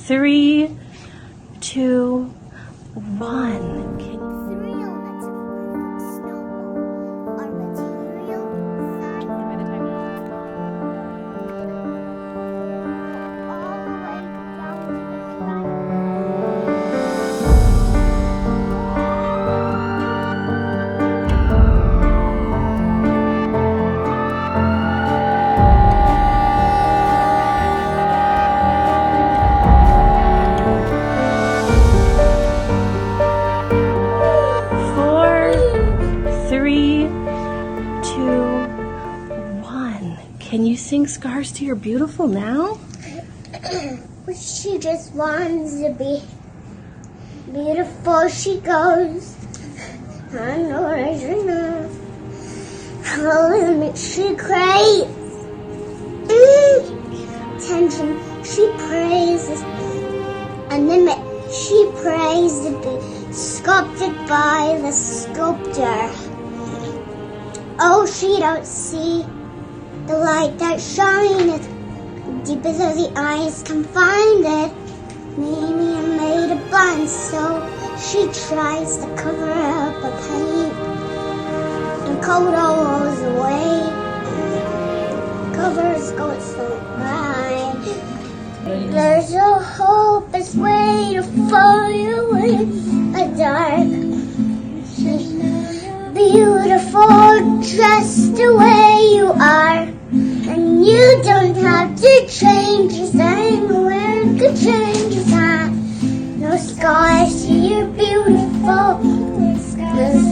3, 2, 1. Can you sing Scars to Your Beautiful now? She just wants to be beautiful. She goes, I know it's enough. Her limit she craves. Attention, she praises. A limit she prays to be sculpted by the sculptor. Oh, she don't see the light that shineth deep as the eyes can find it. Maybe I made a blind, so she tries to cover up the pain and cold rolls away. Covers go so bright. There's a hope that's waiting for you in a dark. Beautiful, just the way you are. And you don't have to change a thing. Where could change a time? No scars, you're beautiful. Cause